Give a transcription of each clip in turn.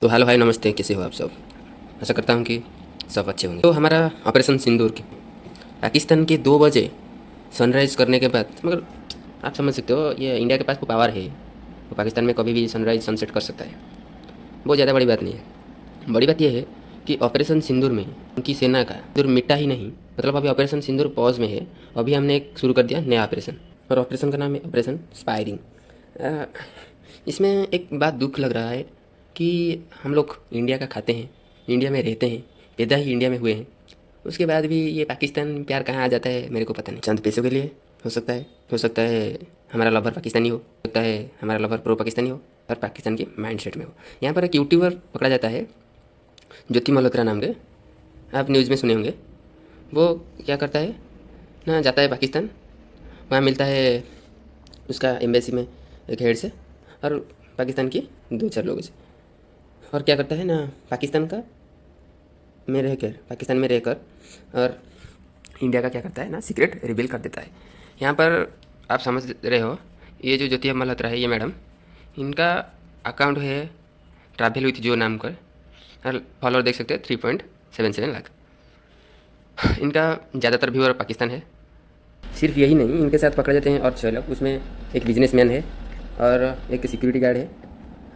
तो hello hi नमस्ते, कैसे हो आप सब। आशा करता हूँ कि सब अच्छे होंगे। तो हमारा ऑपरेशन सिंदूर के पाकिस्तान के 2 बजे सनराइज़ करने के बाद, मगर आप समझ सकते हो ये इंडिया के पास वो पावर है, वो पाकिस्तान में कभी भी सनराइज सनसेट कर सकता है। बहुत ज़्यादा बड़ी बात नहीं है। बड़ी बात यह है कि ऑपरेशन सिंदूर में उनकी सेना का सिंदूर मिटा ही नहीं, मतलब अभी ऑपरेशन सिंदूर पॉज में है। अभी हमने एक शुरू कर दिया नया ऑपरेशन, और ऑपरेशन का नाम है ऑपरेशन स्पायरिंग। इसमें एक बात दुख लग रहा है कि हम लोग इंडिया का खाते हैं, इंडिया में रहते हैं, पैदा ही इंडिया में हुए हैं, उसके बाद भी ये पाकिस्तान प्यार कहाँ आ जाता है मेरे को पता नहीं। चंद पैसों के लिए हो सकता है हमारा लवर पाकिस्तानी हो सकता है हमारा लवर प्रो पाकिस्तानी हो, और पाकिस्तान के माइंड सेट में हो। यहाँ पर एक यूट्यूबर पकड़ा जाता है ज्योति मल्होत्रा नाम के, आप न्यूज़ में सुने होंगे। वो क्या करता है ना, जाता है पाकिस्तान, वहाँ मिलता है उसका एम्बेसी में एक हेड से और पाकिस्तान की 2-4 लोगों से, और क्या करता है ना, पाकिस्तान में रहकर और इंडिया का क्या करता है ना, सीक्रेट रिवील कर देता है। यहाँ पर आप समझ रहे हो, ये जो ज्योति मल्होत्रा है, ये मैडम, इनका अकाउंट है ट्रैवल विथ जो नाम का, और फॉलोअर देख सकते हैं 3.77 लाख। इनका ज़्यादातर व्यूअर पाकिस्तान है। सिर्फ यही नहीं, इनके साथ पकड़े जाते हैं और 6 लोग, उसमें एक बिजनेसमैन है और एक सिक्योरिटी गार्ड है,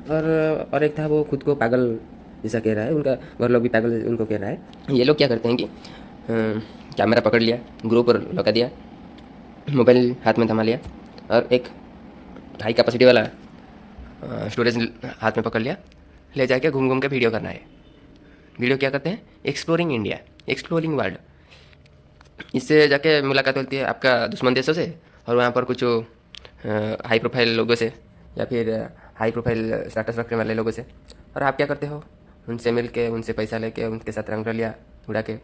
और एक था वो खुद को पागल जैसा कह रहा है, उनका घर लोग भी पागल उनको कह रहा है। ये लोग क्या करते हैं कि कैमरा पकड़ लिया, ग्रुप पर लगा दिया, मोबाइल हाथ में थमा लिया, और एक हाई कैपेसिटी वाला स्टोरेज हाथ में पकड़ लिया, ले जाके घूम घूम के वीडियो करना है। वीडियो क्या करते हैं, एक्सप्लोरिंग इंडिया, एक्सप्लोरिंग वर्ल्ड। इससे जाके मुलाकात होती है आपका दुश्मन देशों से, और वहाँ पर कुछ हाई प्रोफाइल लोगों से, या फिर हाई प्रोफाइल स्टेटस रखने वाले लोगों से, और आप क्या करते हो, उनसे मिल के, उनसे पैसा लेके, उनके साथ रंगरलिया उड़ा के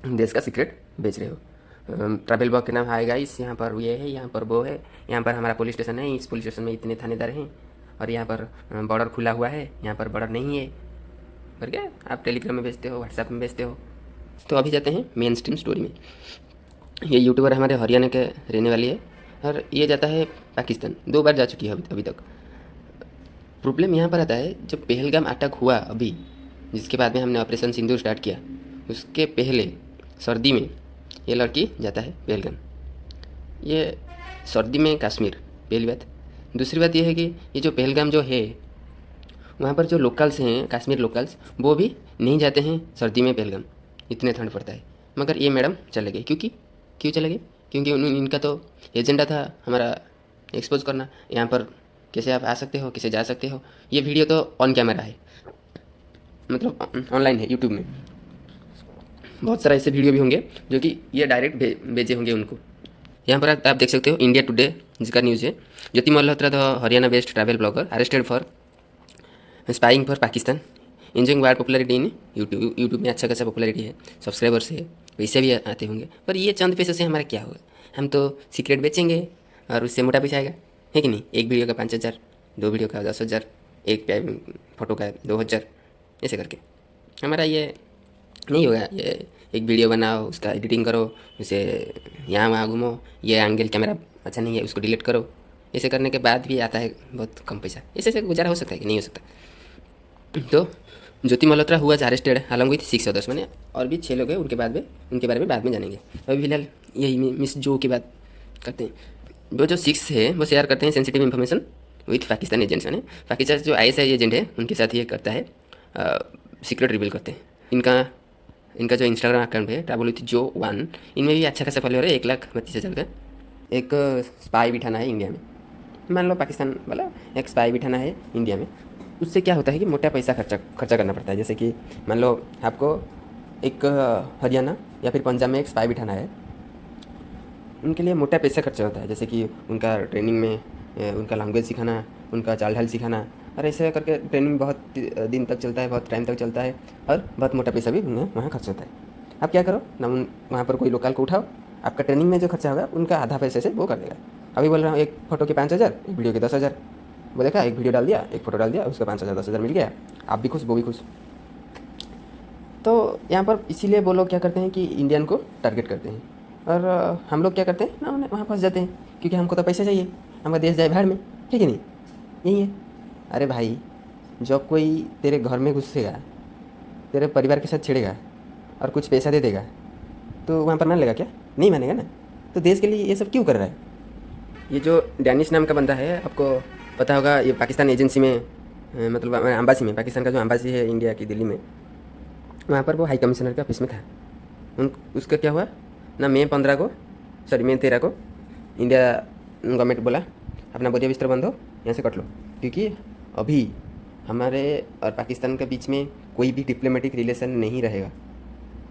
देश का सीक्रेट बेच रहे हो। ट्रैवल ब्लॉग के नाम, हाय गाइस, यहाँ पर ये है, यहाँ पर वो है, यहाँ पर हमारा पुलिस स्टेशन है, इस पुलिस स्टेशन में इतने थानेदार हैं, और यहाँ पर बॉर्डर खुला हुआ है, यहाँ पर बॉर्डर नहीं है करके आप टेलीग्राम में भेजते हो, व्हाट्सएप में भेजते हो। तो अभी जाते हैं मेन स्ट्रीम स्टोरी में। ये यूट्यूबर हमारे हरियाणा के रहने वाली है, और ये जाता है पाकिस्तान, 2 बार जा चुकी है अभी तक। प्रॉब्लम यहाँ पर आता है, जब पहलगाम अटैक हुआ अभी, जिसके बाद में हमने ऑपरेशन सिंदूर स्टार्ट किया, उसके पहले सर्दी में ये लड़की जाता है पहलगाम। ये सर्दी में कश्मीर, पहली बात। दूसरी बात यह है कि ये जो पहलगाम जो है, वहाँ पर जो लोकल्स हैं, कश्मीर लोकल्स, वो भी नहीं जाते हैं सर्दी में पहलगाम, इतने ठंड पड़ता है। मगर ये मैडम चले गए, क्यों चले गए? क्योंकि इनका तो एजेंडा था हमारा एक्सपोज करना, यहाँ पर कैसे आप आ सकते हो, कैसे जा सकते हो। ये वीडियो तो ऑन कैमरा है, मतलब ऑनलाइन है यूट्यूब में। बहुत सारे ऐसे वीडियो भी होंगे जो कि ये डायरेक्ट भेजे होंगे उनको। यहाँ पर आप देख सकते हो इंडिया टुडे जिसका न्यूज़ है, Jyoti Malhotra the Haryana based travel blogger arrested for spying for Pakistan, enjoying wide popularity in YouTube में अच्छा खासा पॉपुलैरिटी है, सब्सक्राइबर्स है, पैसे भी आते होंगे। पर ये चंद पैसे से हमारा क्या होगा, हम तो सीक्रेट बेचेंगे और उससे मोटा पैसा आएगा, है कि नहीं। एक वीडियो का 5,000, 2 वीडियो का 10,000, एक फोटो का 2,000, ऐसे करके हमारा ये नहीं होगा। ये एक वीडियो बनाओ, उसका एडिटिंग करो, उसे यहाँ वहाँ घूमो, ये एंगल कैमरा अच्छा नहीं है उसको डिलीट करो, ऐसे करने के बाद भी आता है बहुत कम पैसा। ऐसे गुजारा हो सकता है कि नहीं हो सकता। तो ज्योति मल्होत्रा हुआ अरेस्टेड अलॉन्ग विथ 6 अदर्स, मैंने और भी 6 लोग हैं, उनके बारे में बाद में जानेंगे। अभी फिलहाल यही मिस जो की बात करते हैं। वो जो 6 है वो शेयर करते हैं sensitive information with Pakistan agents, यानी पाकिस्तान जो ISI एजेंट है उनके साथ ये करता है, सीक्रेट रिवील करते हैं। इनका जो इंस्टाग्राम अकाउंट है ट्रैवल विथ जो 1, इनमें भी अच्छा खासा फॉलोअर है, 1,32,000 का। एक स्पाई बिठाना है इंडिया में, मान लो पाकिस्तान वाला एक स्पाई बिठाना है इंडिया में, उससे क्या होता है कि मोटा पैसा खर्चा करना पड़ता है। जैसे कि मान लो आपको एक हरियाणा या फिर पंजाब में एक स्पाई बिठाना है, उनके लिए मोटा पैसा खर्चा होता है। जैसे कि उनका ट्रेनिंग में उनका लैंग्वेज सिखाना, उनका चाल ढाल सिखाना, और ऐसे करके ट्रेनिंग बहुत दिन तक चलता है, बहुत टाइम तक चलता है, और बहुत मोटा पैसा भी उन्हें वहाँ खर्च होता है। आप क्या करो ना, वहाँ पर कोई लोकल को उठाओ, आपका ट्रेनिंग में जो खर्चा होगा उनका आधा पैसे से वो कर देगा। अभी बोल रहा हूँ, एक फ़ोटो के 5,000, एक वीडियो के 10,000, वो देखा, एक वीडियो डाल दिया, एक फ़ोटो डाल दिया, उसका 5,000 10,000 मिल गया, आप भी खुश, वो भी खुश। तो यहाँ पर इसीलिए वो लोग क्या करते हैं कि इंडियन को टारगेट करते हैं, और हम लोग क्या करते हैं ना, वहाँ फंस जाते हैं, क्योंकि हमको तो पैसा चाहिए, हमारा देश जाए भाड़ में, ठीक है नहीं, यही है। अरे भाई, जब कोई तेरे घर में घुसेगा, तेरे परिवार के साथ छिड़ेगा और कुछ पैसा दे देगा, तो वहाँ पर मान लेगा क्या? नहीं मानेगा ना। तो देश के लिए ये सब क्यों कर रहा है? ये जो डैनिश नाम का बंदा है, आपको पता होगा, ये पाकिस्तान एजेंसी में मतलब अम्बासी में, पाकिस्तान का जो अम्बासी है इंडिया की दिल्ली में, वहाँ पर वो हाई कमिश्नर के ऑफिस में था। उसका क्या हुआ ना, मई 13 को इंडिया गवर्नमेंट बोला अपना बोरिया बिस्तर बंद हो, यहाँ से कट लो, क्योंकि अभी हमारे और पाकिस्तान के बीच में कोई भी डिप्लोमेटिक रिलेशन नहीं रहेगा।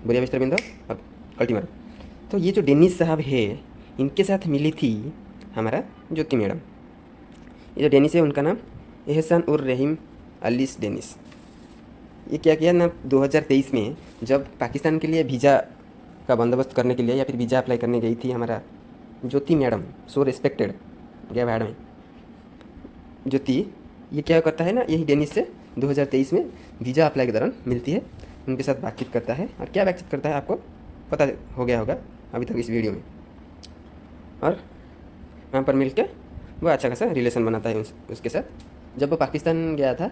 बोरिया बिस्तर बंद हो और कल्टी मारो। तो ये जो डेनिस साहब है, इनके साथ मिली थी हमारा ज्योति मैडम। ये जो डेनिस है उनका नाम एहसान उर रहीम अलिस डेनिस। ये क्या किया ना, 2023 में जब पाकिस्तान के लिए वीज़ा का बंदोबस्त करने के लिए या फिर वीज़ा अप्लाई करने गई थी हमारा ज्योति मैडम, सो रिस्पेक्टेड, गया भाड़ में ज्योति, ये क्या करता है ना, यही डेनिस से 2023 में वीज़ा अप्लाई के दौरान मिलती है, उनके साथ बातचीत करता है। और क्या बातचीत करता है आपको पता हो गया होगा अभी तक इस वीडियो में। और वहाँ पर मिल के वो अच्छा खासा रिलेशन बनाता है उसके साथ। जब वो पाकिस्तान गया था,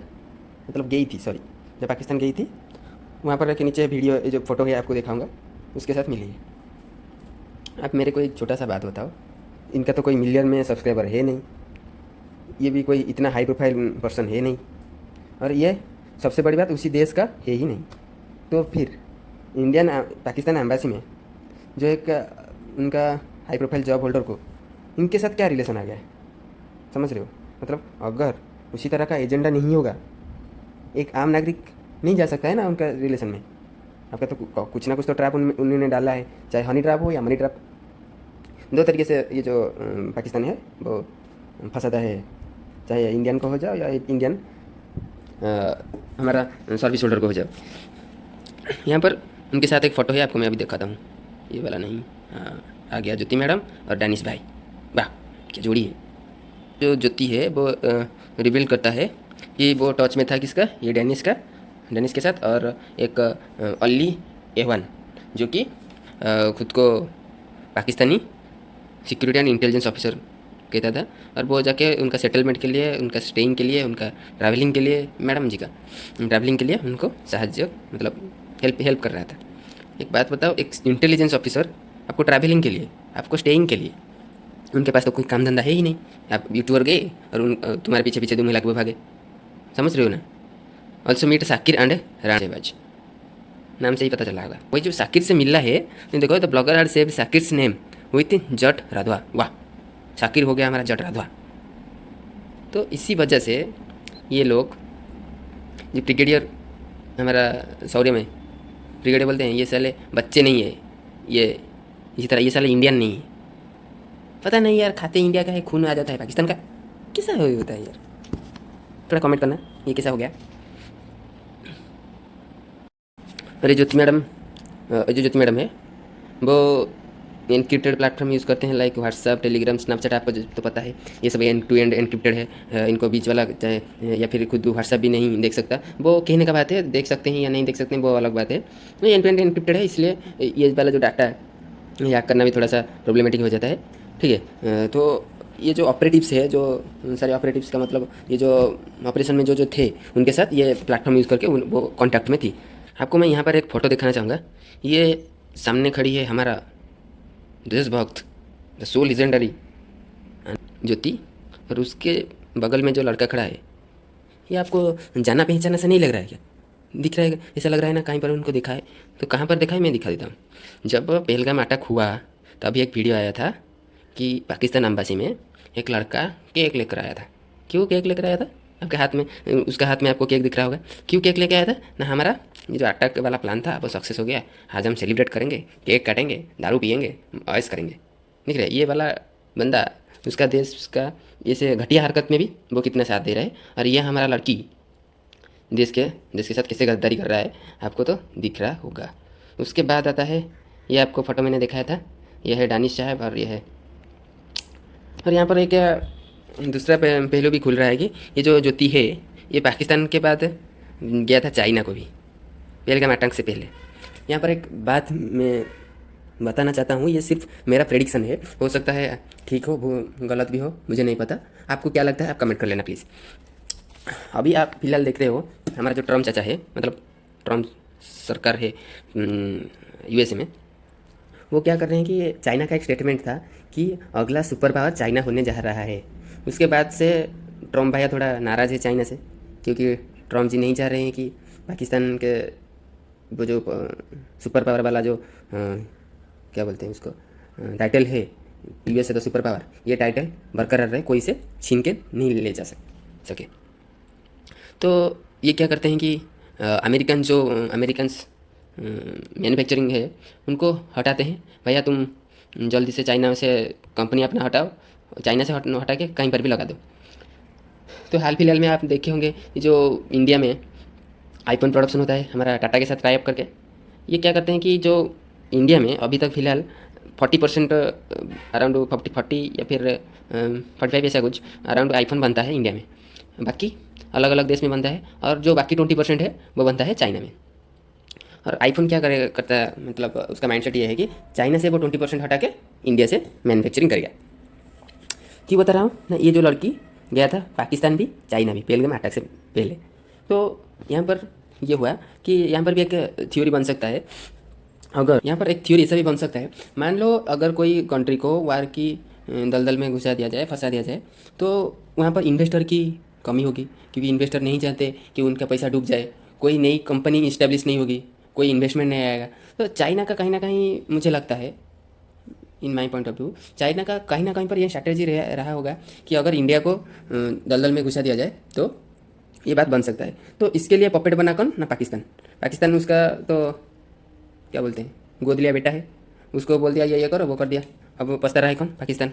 मतलब गई थी, सॉरी, जब पाकिस्तान गई थी, वहाँ पर के नीचे वीडियो, ये जो फ़ोटो है आपको दिखाऊंगा, उसके साथ मिली है। आप मेरे को एक छोटा सा बात बताओ, इनका तो कोई मिलियन में सब्सक्राइबर है नहीं, ये भी कोई इतना हाई प्रोफाइल पर्सन है नहीं, और ये सबसे बड़ी बात उसी देश का है ही नहीं। तो फिर इंडियन पाकिस्तान एम्बेसी में जो एक उनका हाई प्रोफाइल जॉब होल्डर को, इनके साथ क्या रिलेशन आ गया है? समझ रहे हो? मतलब अगर उसी तरह का एजेंडा नहीं होगा, एक आम नागरिक नहीं जा सकता है ना उनका रिलेशन में। आपका तो कुछ ना कुछ तो ट्रैप उन्होंने डाला है, चाहे हनी ट्रैप हो या मनी ट्रैप। दो तरीके से ये जो पाकिस्तान है वो फंसाता है, चाहे इंडियन को हो जाओ या इंडियन हमारा सर्विस होल्डर को हो जाओ। यहाँ पर उनके साथ एक फ़ोटो है, आपको मैं अभी दिखाता हूँ, ये वाला नहीं, हाँ आ गया, ज्योति मैडम और डैनिश भाई, वाह क्या जोड़ी है। जो ज्योति है वो रिवील करता है कि वो टच में था किसका, ये डेनिस के साथ, और एक अली एवन जो कि खुद को Pakistani security and intelligence officer कहता था, और वो जाके उनका सेटलमेंट के लिए, उनका स्टेइंग के लिए, उनका ट्रैवलिंग के लिए, मैडम जी का ट्रैवलिंग के लिए उनको साहाଯ୍य, मतलब हेल्प कर रहा था। एक बात बताओ, एक इंटेलिजेंस ऑफिसर आपको ट्रैवलिंग के लिए, आपको स्टेइंग के लिए, उनके पास तो कोई काम धंधा है ही नहीं, आप यूट्यूबर गए और तुम्हारे पीछे पीछे 2 महीने लगे भागे, समझ रहे हो ना। ऑल्सो मीट शाकिर एंड राजेबाज, नाम से ही पता चला होगा। वही जो शाकिर से मिला है, तो देखो, the blogger are save Shakir's name with Jat Randhawa, वाह, शाकिर हो गया हमारा जट राधवा। तो इसी वजह से ये लोग, जो ब्रिगेडियर हमारा शौर्य में ब्रिगेडियर बोलते हैं, ये साले बच्चे नहीं है, ये इसी तरह ये साले इंडियन नहीं है। पता नहीं यार, खाते इंडिया का है, खून आ जाता है पाकिस्तान का, कैसा होता है यार? थोड़ा कमेंट करना, ये कैसा हो गया। अरे ज्योति मैडम, जो ज्योति मैडम है वो एनक्रिप्टेड प्लेटफॉर्म यूज़ करते हैं, लाइक व्हाट्सअप, टेलीग्राम, स्नैपचैट, आपको तो पता है ये सब एंड टू एंड एनक्रिप्टेड है। इनको बीच वाला चाहे या फिर खुद व्हाट्सअप भी नहीं देख सकता, वो कहने का बात है, देख सकते हैं या नहीं देख सकते हैं वो अलग बात है। एंड टू एंड एनक्रिप्टेड है, इसलिए ये वाला जो डाटा है याद करना भी थोड़ा सा प्रॉब्लमेटिक हो जाता है, ठीक है। तो ये जो ऑपरेटिव्स है, जो सारे ऑपरेटिव्स का मतलब ये जो ऑपरेशन में जो थे, उनके साथ ये प्लेटफॉर्म यूज़ करके वो कॉन्टैक्ट में थी। आपको मैं यहाँ पर एक फ़ोटो दिखाना चाहूँगा। ये सामने खड़ी है हमारा देशभक्त, द सो लीजेंडरी ज्योति, और उसके बगल में जो लड़का खड़ा है, ये आपको जाना पहचाना से नहीं लग रहा है क्या? दिख रहा है, ऐसा लग रहा है ना कहीं पर उनको दिखा है। तो कहाँ पर दिखा है, मैं दिखा देता हूँ। जब पहलगाम अटैक हुआ तभी एक वीडियो आया था कि पाकिस्तान एम्बेसी में एक लड़का केक लेकर आया था। क्यों केक लेकर आया था? आपके हाथ में, उसका हाथ में आपको केक दिख रहा होगा। क्यों केक लेके आया था ना? हमारा ये जो अटैक वाला प्लान था वो सक्सेस हो गया, आज हम सेलिब्रेट करेंगे, केक काटेंगे, दारू पियेंगे, ऐश करेंगे। दिख रहा है ये वाला बंदा, उसका देश का ऐसे घटिया हरकत में भी वो कितना साथ दे रहा है, और ये हमारा लड़की देश के साथ कैसे गद्दारी कर रहा है, आपको तो दिख रहा होगा। उसके बाद आता है, ये आपको फोटो मैंने दिखाया था, यह है दानिश साहब, और यह है, और यहाँ पर एक दूसरा पहलू भी खुल रहा है कि ये जो ज्योति है ये पाकिस्तान के बाद गया था चाइना को भी, पहलगाम अटैक से पहले। यहाँ पर एक बात मैं बताना चाहता हूँ, ये सिर्फ मेरा प्रेडिक्शन है, हो सकता है ठीक हो, वो गलत भी हो, मुझे नहीं पता। आपको क्या लगता है आप कमेंट कर लेना प्लीज़। अभी आप फिलहाल देख रहे हो हमारा जो ट्रम्प चाचा है, मतलब ट्रम्प सरकार है यूएसए में, वो क्या कर रहे हैं कि चाइना का एक स्टेटमेंट था कि अगला सुपर पावर चाइना होने जा रहा है। उसके बाद से ट्रम्प भैया थोड़ा नाराज़ है चाइना से, क्योंकि ट्रम्प जी नहीं चाह रहे हैं कि पाकिस्तान के वो जो सुपर पावर वाला जो क्या बोलते हैं उसको टाइटल है, यूएस है तो सुपर पावर, ये टाइटल बरकरार रहे, कोई से छीन के नहीं ले जा सके। तो ये क्या करते हैं कि अमेरिकन्स मैन्युफैक्चरिंग है उनको हटाते हैं, भैया तुम जल्दी से चाइना से कंपनी अपना हटाओ, चाइना से हटा के कहीं पर भी लगा दो। तो हाल फिलहाल में आप देखे होंगे जो इंडिया में आईफोन प्रोडक्शन होता है हमारा टाटा के साथ टाई अप करके, ये क्या करते हैं कि जो इंडिया में अभी तक फ़िलहाल 40% अराउंड 40 या फिर 45 ऐसा कुछ अराउंड आईफोन बनता है इंडिया में, बाकी अलग अलग देश में बनता है, और जो बाकी 20% है वो बनता है चाइना में। और आईफोन क्या करता है, मतलब उसका माइंडसेट ये है कि चाइना से वो 20% हटा के इंडिया से मैन्युफैक्चरिंग करेगा। क्यों बता रहा हूँ ना, ये जो लड़की गया था पाकिस्तान भी चाइना भी पहलगाम अटैक से पहले, तो यहाँ पर ये हुआ कि यहाँ पर भी एक थ्योरी बन सकता है, अगर यहाँ पर एक थ्योरी ऐसा भी बन सकता है, मान लो अगर कोई कंट्री को वार की दलदल में घुसा दिया जाए, फंसा दिया जाए, तो वहाँ पर इन्वेस्टर की कमी होगी, क्योंकि इन्वेस्टर नहीं चाहते कि उनका पैसा डूब जाए, कोई नई कंपनी इस्टेब्लिश नहीं होगी, कोई इन्वेस्टमेंट नहीं आएगा। तो चाइना का कहीं ना कहीं मुझे लगता है, in my point of view, China का कहीं ना कहीं पर यह स्ट्रैटेजी रहा होगा कि अगर इंडिया को दलदल में घुसा दिया जाए तो ये बात बन सकता है। तो इसके लिए पपेट बना कौन ना, पाकिस्तान उसका तो क्या बोलते हैं गोद लिया बेटा है, उसको बोल दिया ये करो वो कर दिया, अब वो पछता रहा है कौन, पाकिस्तान।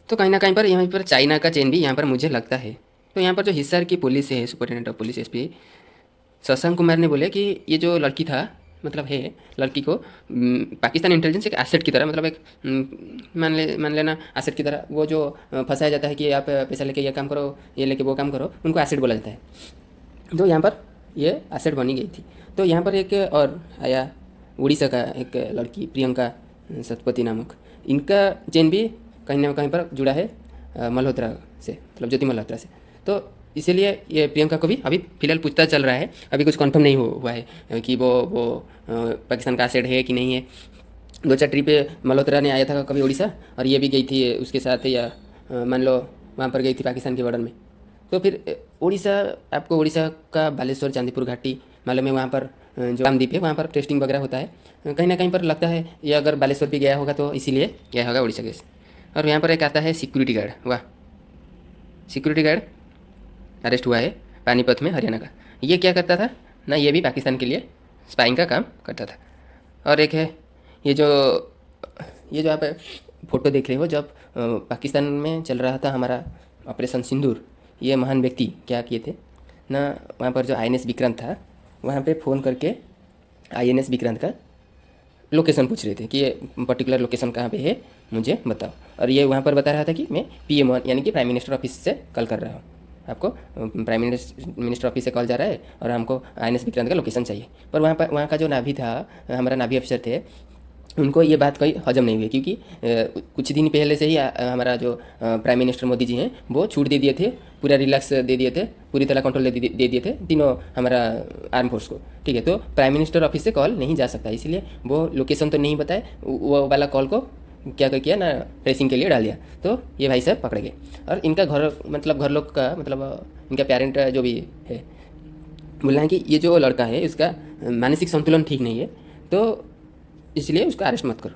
तो कहीं ना कहीं पर यहाँ पर चाइना का चेन भी यहाँ पर मुझे लगता है। तो यहाँ पर जो हिसार की पुलिस है, superintendent of police SP Shashank Kumar ने बोले कि ये जो लड़की था, मतलब है लड़की को पाकिस्तान इंटेलिजेंस एक एसेट की तरह, मतलब एक मान लेना एसेट की तरह, वो जो फंसाया जाता है कि आप पैसा लेके ये काम करो, ये लेके वो काम करो, उनको एसेट बोला जाता है। तो यहाँ पर ये एसेट बनी गई थी। तो यहाँ पर एक और आया उड़ीसा का एक लड़की प्रियंका सतपति नामक, इनका चेन भी कहीं ना कहीं पर जुड़ा है मल्होत्रा से, मतलब ज्योति मल्होत्रा से। तो इसीलिए ये प्रियंका को भी अभी फिलहाल पूछताछ चल रहा है, अभी कुछ कंफर्म नहीं हुआ है कि वो पाकिस्तान का एसेट है कि नहीं है। 2-4 ट्रिप मल्होत्रा ने आया था कभी उड़ीसा, और ये भी गई थी उसके साथ, या मान लो वहाँ पर गई थी पाकिस्तान के बॉर्डर में। तो फिर उड़ीसा, आपको उड़ीसा का बालेश्वर चांदीपुर घाटी मालूम है, वहाँ पर जो रामदीप है वहाँ पर टेस्टिंग वगैरह होता है, कहीं ना कहीं पर लगता है ये अगर बालेश्वर भी गया होगा तो इसीलिए गया होगा उड़ीसा केस। और यहाँ पर एक आता है सिक्योरिटी गार्ड, वाह, सिक्योरिटी गार्ड अरेस्ट हुआ है पानीपत में, हरियाणा का। ये क्या करता था ना, ये भी पाकिस्तान के लिए स्पाइंग का काम करता था। और एक है ये जो आप फोटो देख रहे हो, जब पाकिस्तान में चल रहा था हमारा ऑपरेशन सिंदूर, ये महान व्यक्ति क्या किए थे ना, वहाँ पर जो आईएनएस विक्रांत था, वहाँ पे फ़ोन करके आईएनएस विक्रांत का लोकेशन पूछ रहे थे कि ये पर्टिकुलर लोकेशन कहाँ पे है मुझे बताओ। और ये वहाँ पर बता रहा था कि मैं PM यानी कि प्राइम मिनिस्टर ऑफिस से कॉल कर रहा हूँ, आपको प्राइम मिनिस्टर ऑफिस से कॉल जा रहा है और हमको आईएनएस विक्रांत का लोकेशन चाहिए। पर वहाँ का जो नाभी था, हमारा नाभी अफसर थे, उनको ये बात कोई हजम नहीं हुई, क्योंकि कुछ दिन पहले से ही हमारा जो प्राइम मिनिस्टर मोदी जी हैं वो छूट दे दिए थे, पूरा रिलैक्स दे दिए थे, पूरी तरह कंट्रोल दे दिए थे तीनों हमारा आर्म फोर्स को, ठीक है। तो प्राइम मिनिस्टर ऑफिस से कॉल नहीं जा सकता, इसलिए वो लोकेशन तो नहीं बताए, वो वाला कॉल को क्या किया ना, ट्रेसिंग के लिए डाल दिया। तो ये भाई साहब पकड़े गए, और इनका घर लोग का मतलब इनका पेरेंट जो भी है बोल रहा है कि ये जो लड़का है इसका मानसिक संतुलन ठीक नहीं है, तो इसलिए उसका अरेस्ट मत करो।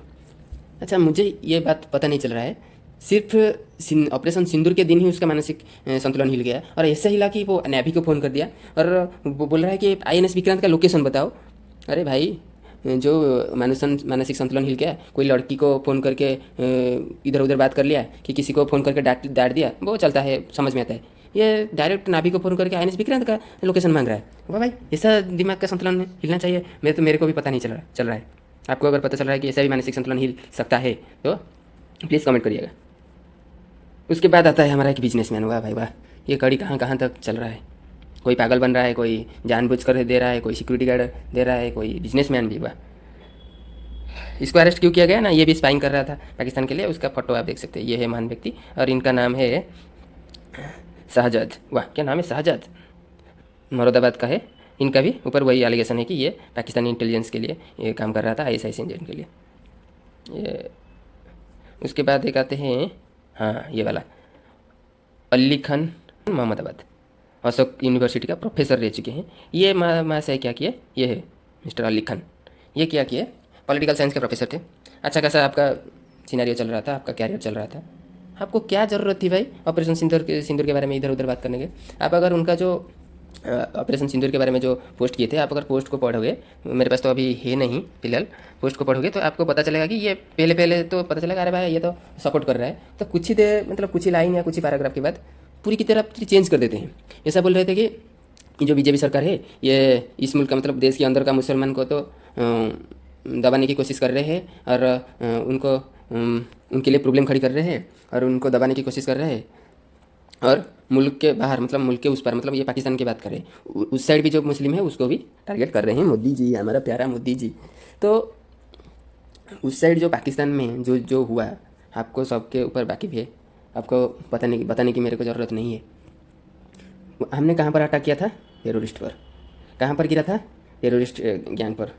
अच्छा, मुझे ये बात पता नहीं चल रहा है, सिर्फ ऑपरेशन सिंदूर के दिन ही उसका मानसिक संतुलन हिल गया, और ऐसा हिला कि वो नेवी को फ़ोन कर दिया और वो बोल रहा है कि आईएनएस विक्रांत का लोकेशन बताओ। अरे भाई, जो मानसिक संतुलन हिल गया, कोई लड़की को फ़ोन करके इधर उधर बात कर लिया, कि किसी को फ़ोन करके डांट दिया, वो चलता है, समझ में आता है। ये डायरेक्ट नाभी को फ़ोन करके आईएनएस विक्रांत का लोकेशन मांग रहा है। वाह भाई, ऐसा दिमाग का संतुलन हिलना चाहिए। मेरे को भी पता नहीं चल रहा है। आपको अगर पता चल रहा है कि ऐसा भी मानसिक संतुलन हिल सकता है तो प्लीज़ कमेंट करिएगा। उसके बाद आता है हमारा एक बिजनेसमैन। वाह भाई वाह, ये कड़ी कहाँ कहाँ तक चल रहा है। कोई पागल बन रहा है, कोई जानबूझकर दे रहा है, कोई सिक्योरिटी गार्ड दे रहा है, कोई बिजनेसमैन भी। वाह, इसको अरेस्ट क्यों किया गया ना, ये भी स्पाइंग कर रहा था पाकिस्तान के लिए। उसका फोटो आप देख सकते हैं, ये है महान व्यक्ति, और इनका नाम है शाहजाद, वाह क्या नाम है, शाहजाद, मुरादाबाद का है। इनका भी ऊपर वही एलिगेशन है कि ये पाकिस्तानी इंटेलिजेंस के लिए ये काम कर रहा था, ISIS एजेंट के लिए ये। उसके बाद एक आते हैं, हाँ ये वाला, अली खान मोहम्मदाबाद, अशोक यूनिवर्सिटी का प्रोफेसर रह चुके हैं। ये माँ से क्या किए, ये है मिस्टर अली खान। ये क्या किए, पॉलिटिकल साइंस के प्रोफेसर थे। अच्छा खासा आपका सिनेरियो चल रहा था, आपका कैरियर चल रहा था। आपको क्या ज़रूरत थी भाई ऑपरेशन सिंदूर के बारे में इधर उधर बात करने के। आप अगर उनका जो ऑपरेशन सिंदूर के बारे में जो पोस्ट किए थे, आप अगर पोस्ट को पढ़ोगे, मेरे पास तो अभी है नहीं फिलहाल, पोस्ट को पढ़ोगे तो आपको पता चलेगा कि ये पहले पहले तो पता चलेगा अरे भाई ये तो सपोर्ट कर रहा है, तो कुछ ही देर मतलब कुछ ही लाइन या कुछ ही पैराग्राफ के बाद पूरी की तरह चेंज कर देते हैं। ऐसा बोल रहे थे कि जो बीजेपी सरकार है ये इस मुल्क का मतलब देश के अंदर का मुसलमान को तो दबाने की कोशिश कर रहे हैं और उनको उनके लिए प्रॉब्लम खड़ी कर रहे हैं और उनको दबाने की कोशिश कर रहे हैं। और मुल्क के बाहर मतलब मुल्क के उस पार मतलब ये पाकिस्तान की बात करें, उस साइड भी जो मुस्लिम है उसको भी टारगेट कर रहे हैं मोदी जी, हमारा प्यारा मोदी जी। तो उस साइड जो पाकिस्तान में जो जो हुआ, आपको सबके ऊपर वाकिफ है, आपको बताने की मेरे को ज़रूरत नहीं है। हमने कहाँ पर अटैक किया था, टेररिस्ट पर। कहाँ पर गिरा था, टेररिस्ट गैंग पर।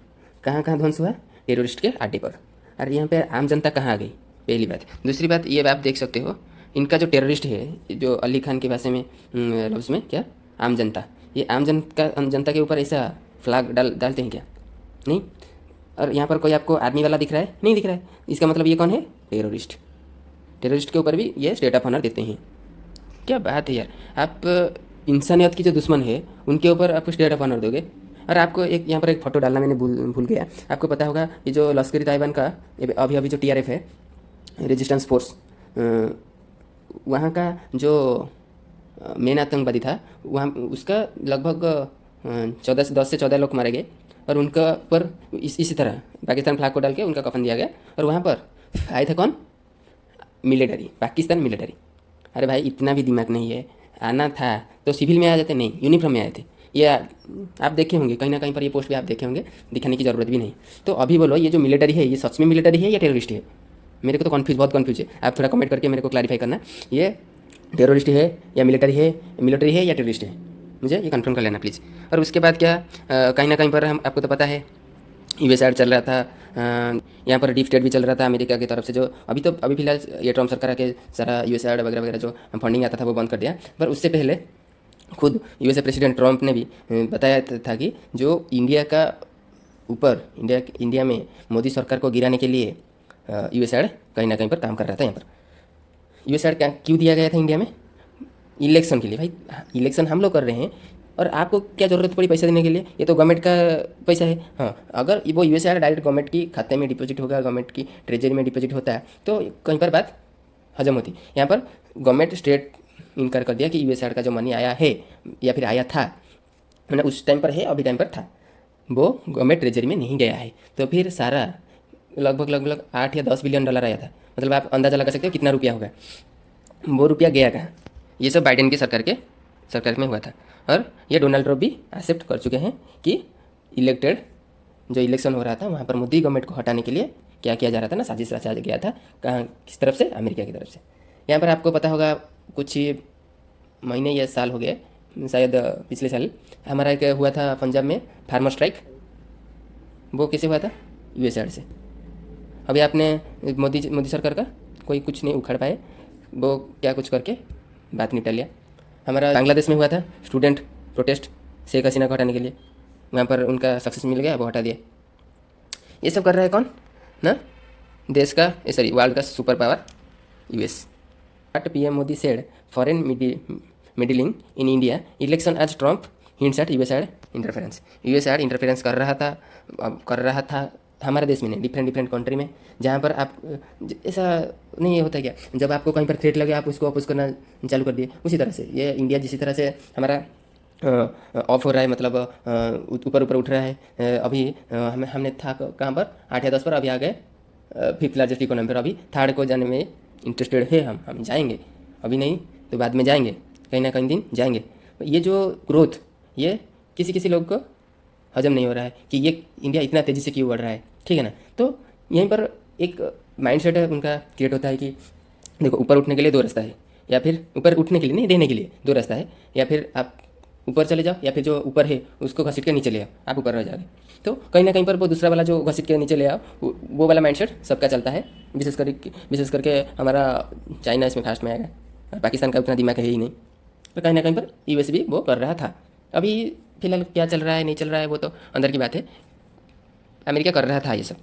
कहाँ कहाँ ध्वंस हुआ, टेररिस्ट के अड्डे पर। और यहाँ पे आम जनता कहाँ आ गई, पहली बात। दूसरी बात ये आप देख सकते हो, इनका जो टेररिस्ट है, जो अली खान की भाषा में लफ्ज़ में क्या, आम जनता, ये आम जनता के ऊपर ऐसा फ्लैग डालते हैं क्या, नहीं। और यहाँ पर कोई आपको आर्मी वाला दिख रहा है, नहीं दिख रहा है, इसका मतलब ये कौन है, टेररिस्ट। टेररिस्ट के ऊपर भी ये स्टेट ऑफ ऑनर देते हैं। क्या बात है यार, आप इंसानियत की जो दुश्मन है उनके ऊपर आप स्टेट ऑफ ऑनर दोगे। और आपको एक यहाँ पर एक फ़ोटो डालना मैंने भूल गया। आपको पता होगा ये जो लश्कर ताइबान का अभी जो TRF है, रेजिस्टेंस फोर्स, वहाँ का जो मेन आतंकवादी था, वहाँ उसका लगभग 10 से 14 लोग मारे गए। और उनका पर इसी तरह पाकिस्तान फ्लैग को डाल के उनका कफन दिया गया। और वहाँ पर आए थे कौन, मिलिट्री, पाकिस्तान मिलिट्री। अरे भाई इतना भी दिमाग नहीं है, आना था तो सिविल में आ जाते, नहीं यूनिफॉर्म में आए थे। ये आप देखे होंगे कहीं ना कहीं पर, ये पोस्ट भी आप देखे होंगे, दिखाने की ज़रूरत भी नहीं। तो अभी बोलो ये जो मिलिट्री है ये सच में मिलिट्री है या टेररिस्ट है, मेरे को तो बहुत कन्फ्यूज है। आप थोड़ा कमेंट करके मेरे को क्लैरिफाई करना, ये टेररिस्ट है या मिलिट्री है या टेररिस्ट है, मुझे ये कंफर्म कर लेना प्लीज़। और उसके बाद क्या, कहीं ना कहीं पर हम आपको तो पता है USAID चल रहा था, यहाँ पर डीप स्टेट भी चल रहा था अमेरिका की तरफ से। जो अभी फिलहाल ये ट्रम्प सरकार के सारा USAID वगैरह वगैरह जो फंडिंग आता था वो बंद कर दिया। पर उससे पहले खुद USA प्रेसिडेंट ट्रम्प ने भी बताया था कि जो इंडिया का ऊपर इंडिया में मोदी सरकार को गिराने के लिए USAID कहीं ना कहीं पर काम कर रहा था। यहाँ पर USAID क्यों दिया गया था इंडिया में, इलेक्शन के लिए। भाई इलेक्शन हम लोग कर रहे हैं और आपको क्या ज़रूरत पड़ी पैसा देने के लिए, ये तो गवर्नमेंट का पैसा है। हाँ अगर वो USAID डायरेक्ट गवर्नमेंट की खाते में डिपॉजिट होगा, गवर्नमेंट की ट्रेजरी में डिपॉजिट होता है तो कहीं पर बात हजम होती। यहाँ पर गवर्नमेंट स्टेट इनकार कर दिया कि USAID का जो मनी आया है या फिर आया था, मतलब उस टाइम पर है, अभी टाइम पर था, वो गवर्नमेंट ट्रेजरी में नहीं गया है। तो फिर सारा लगभग 8 या 10 बिलियन डॉलर आया था। मतलब आप अंदाज़ा लगा सकते हो कितना रुपया होगा। वो रुपया गया कहाँ, ये सब बाइडेन की सरकार में हुआ था। और ये डोनाल्ड ट्रम्प भी एक्सेप्ट कर चुके हैं कि इलेक्टेड जो इलेक्शन हो रहा था वहाँ पर मोदी गवर्नमेंट को हटाने के लिए क्या किया जा रहा था ना, साजिश रचा गया था। कहाँ, किस तरफ से, अमेरिका की तरफ से। यहाँ पर आपको पता होगा कुछ महीने या साल हो गए, शायद पिछले साल हमारा एक हुआ था पंजाब में फार्मर स्ट्राइक। वो कैसे हुआ था, USAID से। अभी आपने मोदी सरकार का कोई कुछ नहीं उखाड़ पाए, वो क्या कुछ करके बात निपटा लिया। हमारा बांग्लादेश में हुआ था स्टूडेंट प्रोटेस्ट शेख हसीना को हटाने के लिए, वहाँ पर उनका सक्सेस मिल गया, वो हटा दिया। ये सब कर रहा है कौन ना, देश का सॉरी वर्ल्ड का super power US। But PM Modi said foreign meddling in India election as Trump hints at USAID interference. USAID interference कर रहा था हमारे देश में नहीं, डिफरेंट कंट्री में, जहाँ पर आप ऐसा नहीं होता क्या, जब आपको कहीं पर थ्रेट लगे आप उसको अपोज करना चालू कर दिए। उसी तरह से ये इंडिया जिस तरह से हमारा ऑफ हो रहा है, मतलब ऊपर उठ रहा है। अभी हमने था कहाँ पर 8 या 10 पर, अभी आ गए 5th लार्जेस्ट इकोनॉमी पर। अभी 3rd को जाने में इंटरेस्टेड है हम जाएंगे, अभी नहीं तो बाद में जाएंगे, कहीं ना कहीं दिन जाएंगे। ये जो ग्रोथ ये किसी लोग को हजम नहीं हो रहा है कि ये इंडिया इतना तेज़ी से क्यों बढ़ रहा है, ठीक है ना। तो यहीं पर एक माइंडसेट है उनका क्रिएट होता है कि देखो ऊपर उठने के लिए 2 रास्ता है, या फिर ऊपर उठने के लिए नहीं, रहने के लिए दो रास्ता है। या फिर आप ऊपर चले जाओ, या फिर जो ऊपर है उसको घसीट के नीचे ले आओ, आप ऊपर रह जाओगे। तो कहीं ना कहीं पर वो दूसरा वाला जो घसीट के नीचे ले आओ, वो वाला माइंडसेट सबका चलता है। विशेष करके हमारा चाइना इसमें फास्ट में आएगा, और पाकिस्तान का उतना दिमाग है ही नहीं। तो कहीं ना कहीं पर यूएस भी वो कर रहा था। अभी फिलहाल क्या चल रहा है नहीं चल रहा है वो तो अंदर की बात है। अमेरिका कर रहा था ये सब।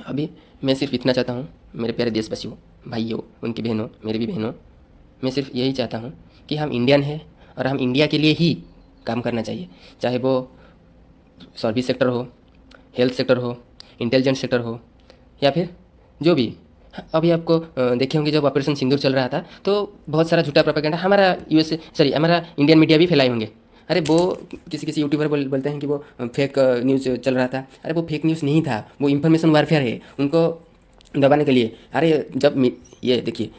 अभी मैं सिर्फ इतना चाहता हूँ, मेरे प्यारे देशवासियों, भाइयों, उनकी बहनों, मेरे भी बहनों, मैं सिर्फ यही चाहता हूँ कि हम इंडियन हैं और हम इंडिया के लिए ही काम करना चाहिए। चाहे वो सर्विस सेक्टर हो, हेल्थ सेक्टर हो, इंटेलिजेंस सेक्टर हो, या फिर जो भी। अभी आपको देखे होंगे जब ऑपरेशन सिंदूर चल रहा था तो बहुत सारा झूठा प्रोपेगेंडा हमारा हमारा इंडियन मीडिया भी फैलाए होंगे। अरे वो किसी यूट्यूबर बोलते हैं कि वो फेक न्यूज़ चल रहा था। अरे वो फेक न्यूज़ नहीं था, वो इन्फॉर्मेशन वारफेयर है उनको दबाने के लिए। अरे जब ये देखिए,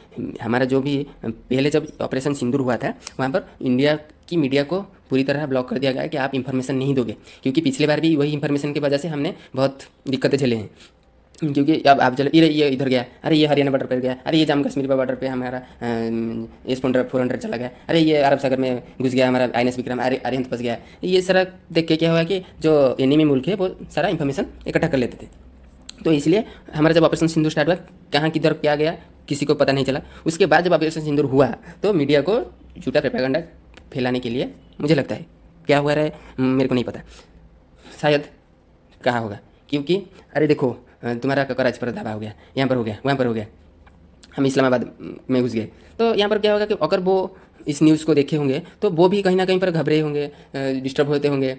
हमारा जो भी पहले जब ऑपरेशन सिंदूर हुआ था वहाँ पर इंडिया की मीडिया को पूरी तरह ब्लॉक कर दिया गया कि आप इन्फॉर्मेशन नहीं दोगे, क्योंकि पिछले बार भी वही इन्फॉर्मेशन की वजह से हमने बहुत दिक्कतें झेले हैं। क्योंकि अब आप चलो, ये इधर गया, अरे ये हरियाणा बॉर्डर पर गया, अरे ये जम्मू कश्मीर बॉर्डर पे हमारा S-400 चला गया, अरे ये अरब सागर में घुस गया हमारा INS विक्रम, अरे अरिहंत फंस गया। ये सारा देख के क्या हुआ कि जो एनिमी मुल्क है वो सारा इन्फॉर्मेशन इकट्ठा कर लेते थे। तो इसलिए हमारा जब ऑपरेशन सिंदूर स्टार्ट हुआ, कहाँ किधर क्या गया किसी को पता नहीं चला। उसके बाद जब ऑपरेशन सिंदूर हुआ तो मीडिया को झूठा प्रोपेगेंडा फैलाने के लिए, मुझे लगता है क्या हुआ रहा है मेरे को नहीं पता, शायद कहा होगा। क्योंकि अरे देखो, तुम्हारा कराची पर धावा हो गया, यहाँ पर हो गया, वहाँ पर हो गया, हम इस्लामाबाद में घुस गए। तो यहाँ पर क्या होगा कि अगर वो इस न्यूज़ को देखे होंगे तो वो भी कहीं ना कहीं पर घबरे होंगे, डिस्टर्ब होते होंगे,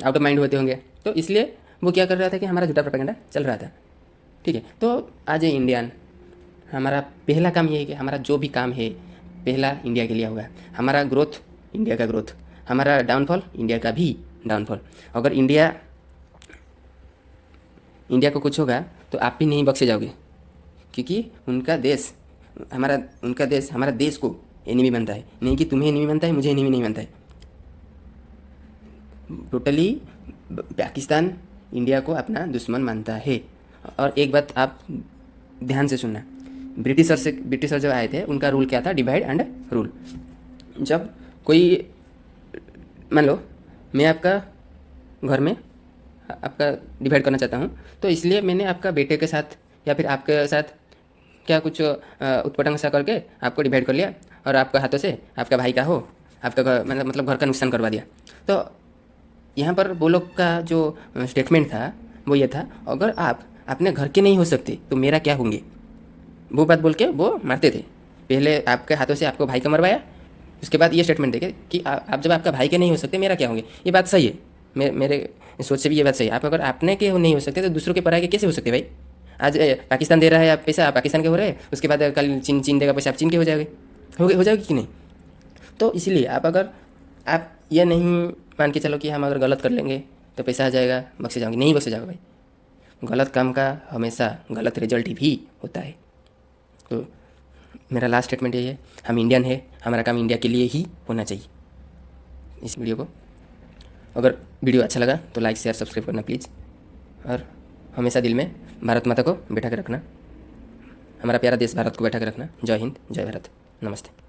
आउट ऑफ माइंड होते होंगे। तो इसलिए वो क्या कर रहा था कि हमारा झूठा प्रोपेगेंडा चल रहा था। ठीक है, तो आज ए इंडियन, हमारा पहला काम ये है कि हमारा जो भी काम है पहला इंडिया के लिए होगा। हमारा ग्रोथ इंडिया का ग्रोथ, हमारा डाउनफॉल इंडिया का भी डाउनफॉल। अगर इंडिया को कुछ होगा तो आप भी नहीं बख्शे जाओगे, क्योंकि उनका देश हमारा देश को एनिमी बनता है। नहीं कि तुम्हें एनिमी बनता है, मुझे एनिमी नहीं बनता है। टोटली पाकिस्तान इंडिया को अपना दुश्मन मानता है। और एक बात आप ध्यान से सुनना, ब्रिटिशर जब आए थे उनका रूल क्या था? Divide and rule. जब कोई, मान लो मैं आपका घर में आपका डिवाइड करना चाहता हूँ, तो इसलिए मैंने आपका बेटे के साथ या फिर आपके साथ क्या कुछ उत्पटंग सा करके आपको डिवाइड कर लिया, और आपके हाथों से आपका भाई का हो, आपका घर मतलब घर का नुकसान करवा दिया। तो यहाँ पर वो लोग का जो स्टेटमेंट था वो ये था, अगर आप अपने घर के नहीं हो सकते तो मेरा क्या होंगे। वो बात बोल के वो मारते थे। पहले आपके हाथों से आपको भाई का मरवाया, उसके बाद ये स्टेटमेंट देखे कि आप जब आपका भाई के नहीं हो सकते मेरा क्या होंगे। ये बात सही है, मेरे सोच से भी ये बात सही है। आप अगर अपने के नहीं हो सकते तो दूसरों के पराये के कैसे हो सकते भाई? आज पाकिस्तान दे रहा है आप पैसा, आप पाकिस्तान के हो रहे हैं, उसके बाद कल चीन देगा पैसा, आप चीन के हो जाओगे कि नहीं। तो इसलिए आप ये नहीं मान के चलो कि हम अगर गलत कर लेंगे तो पैसा आ जाएगा, बख्शे जाओगे, नहीं बख्शे जाओगे भाई। गलत काम का हमेशा गलत रिजल्ट भी होता है। तो मेरा लास्ट स्टेटमेंट यही है, हम इंडियन है, हमारा काम इंडिया के लिए ही होना चाहिए। इस वीडियो को अगर वीडियो अच्छा लगा तो लाइक शेयर सब्सक्राइब करना प्लीज़, और हमेशा दिल में भारत माता को बैठा के रखना, हमारा प्यारा देश भारत को बैठा के रखना। जय हिंद, जय भारत, नमस्ते।